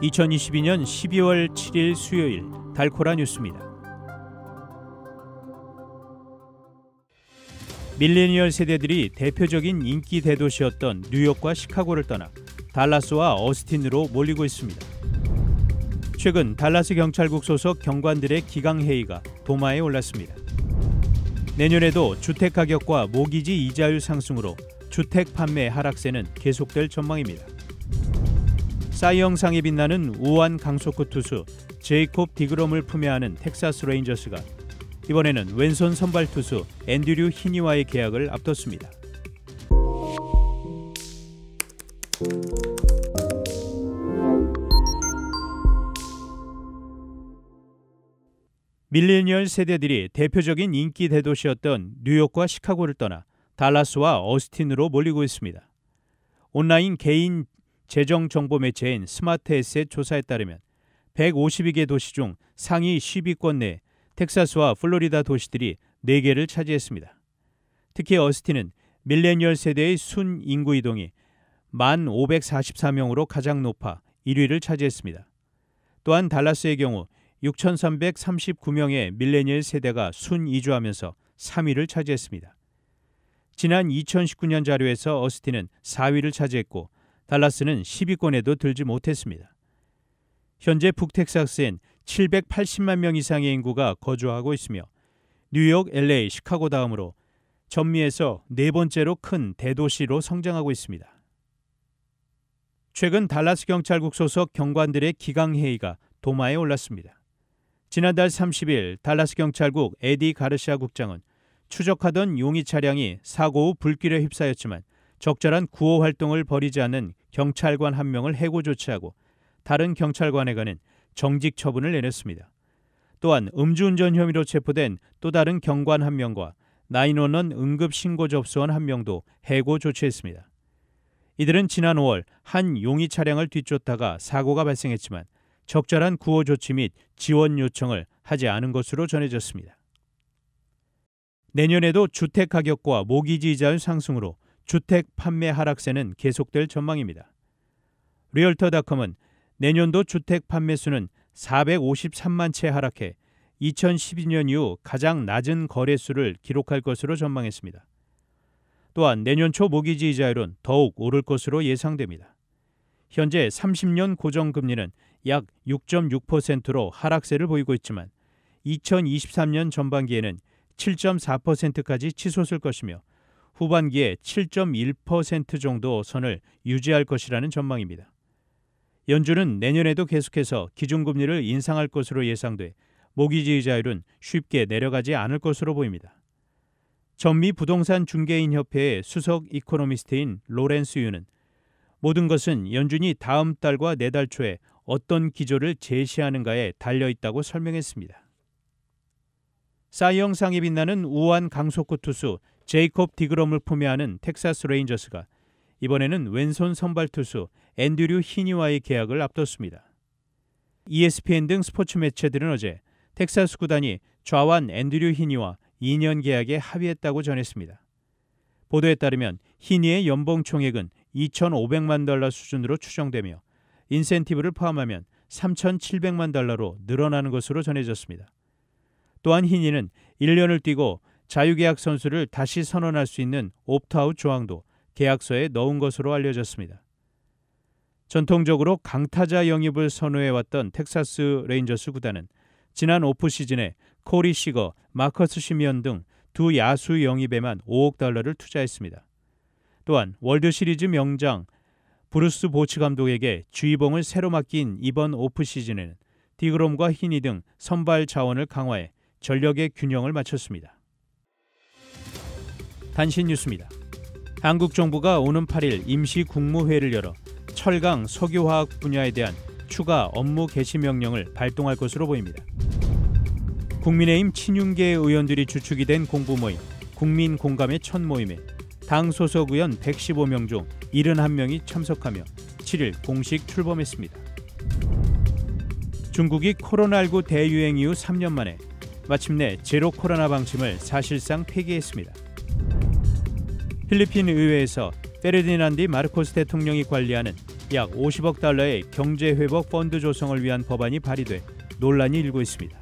2022년 12월 7일 수요일 달코라 뉴스입니다. 밀레니얼 세대들이 대표적인 인기 대도시였던 뉴욕과 시카고를 떠나 달라스와 어스틴으로 몰리고 있습니다. 최근 달라스 경찰국 소속 경관들의 기강회의가 도마에 올랐습니다. 내년에도 주택가격과 모기지 이자율 상승으로 주택 판매 하락세는 계속될 전망입니다. 사이 영상에 빛나는 우아한 강속구 투수 제이콥 디그롬을 품에 안은 텍사스 레인저스가 이번에는 왼손 선발 투수 앤드류 히니와의 계약을 앞뒀습니다. 밀레니얼 세대들이 대표적인 인기 대도시였던 뉴욕과 시카고를 떠나 달라스와 어스틴으로 몰리고 있습니다. 온라인 개인 재정 정보 매체인 스마트에셋 조사에 따르면 152개 도시 중 상위 10위권 내 텍사스와 플로리다 도시들이 4개를 차지했습니다. 특히 어스틴은 밀레니얼 세대의 순 인구 이동이 1,544명으로 가장 높아 1위를 차지했습니다. 또한 달라스의 경우 6,339명의 밀레니얼 세대가 순 이주하면서 3위를 차지했습니다. 지난 2019년 자료에서 어스틴은 4위를 차지했고 달라스는 10위권에도 들지 못했습니다. 현재 북텍사스엔 780만 명 이상의 인구가 거주하고 있으며 뉴욕, LA, 시카고 다음으로 전미에서 네 번째로 큰 대도시로 성장하고 있습니다. 최근 달라스 경찰국 소속 경관들의 기강회의가 도마에 올랐습니다. 지난달 30일 달라스 경찰국 에디 가르시아 국장은 추적하던 용의 차량이 사고 후 불길에 휩싸였지만 적절한 구호 활동을 벌이지 않는 경찰관 한 명을 해고 조치하고 다른 경찰관에 관한 정직 처분을 내렸습니다. 또한 음주운전 혐의로 체포된 또 다른 경관 한 명과 911 응급신고 접수원 한 명도 해고 조치했습니다. 이들은 지난 5월 한 용의 차량을 뒤쫓다가 사고가 발생했지만 적절한 구호 조치 및 지원 요청을 하지 않은 것으로 전해졌습니다. 내년에도 주택 가격과 모기지 이자율 상승으로 주택 판매 하락세는 계속될 전망입니다. 리얼터닷컴은 내년도 주택 판매 수는 453만 채 하락해 2012년 이후 가장 낮은 거래수를 기록할 것으로 전망했습니다. 또한 내년 초 모기지 이자율은 더욱 오를 것으로 예상됩니다. 현재 30년 고정금리는 약 6.6%로 하락세를 보이고 있지만 2023년 전반기에는 7.4%까지 치솟을 것이며 후반기에 7.1% 정도 선을 유지할 것이라는 전망입니다. 연준은 내년에도 계속해서 기준금리를 인상할 것으로 예상돼 모기지 이자율은 쉽게 내려가지 않을 것으로 보입니다. 전미 부동산 중개인 협회의 수석 이코노미스트인 로렌스 유는 모든 것은 연준이 다음 달과 내달 초에 어떤 기조를 제시하는가에 달려있다고 설명했습니다. 사이 영상에 빛나는 우아한 강속구 투수 제이콥 디그롬을 품에 안은 텍사스 레인저스가 이번에는 왼손 선발 투수 앤드류 히니와의 계약을 앞뒀습니다. ESPN 등 스포츠 매체들은 어제 텍사스 구단이 좌완 앤드류 히니와 2년 계약에 합의했다고 전했습니다. 보도에 따르면 히니의 연봉 총액은 $2,500만 수준으로 추정되며 인센티브를 포함하면 $3,700만 늘어나는 것으로 전해졌습니다. 또한 히니는 1년을 뛰고 자유계약 선수를 다시 선언할 수 있는 옵트아웃 조항도 계약서에 넣은 것으로 알려졌습니다. 전통적으로 강타자 영입을 선호해왔던 텍사스 레인저스 구단은 지난 오프시즌에 코리 시거, 마커스 시미언 등 두 야수 영입에만 $5억 투자했습니다. 또한 월드시리즈 명장 브루스 보츠 감독에게 주의봉을 새로 맡긴 이번 오프시즌에는 디그롬과 히니 등 선발 자원을 강화해 전력의 균형을 맞췄습니다. 단신 뉴스입니다. 한국 정부가 오는 8일 임시 국무회의를 열어 철강, 석유화학 분야에 대한 추가 업무 개시 명령을 발동할 것으로 보입니다. 국민의힘 친윤계 의원들이 주축이 된 공부 모임, 국민 공감의 첫 모임에 당 소속 의원 115명 중 71명이 참석하며 7일 공식 출범했습니다. 중국이 코로나19 대유행 이후 3년 만에 마침내 제로 코로나 방침을 사실상 폐기했습니다. 필리핀 의회에서 페르디난드 마르코스 대통령이 관리하는 약 50억 달러의 경제회복 펀드 조성을 위한 법안이 발의돼 논란이 일고 있습니다.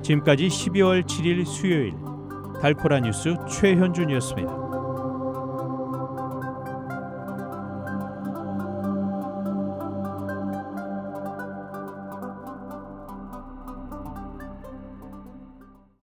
지금까지 12월 7일 수요일 달코라 뉴스 최현준이었습니다.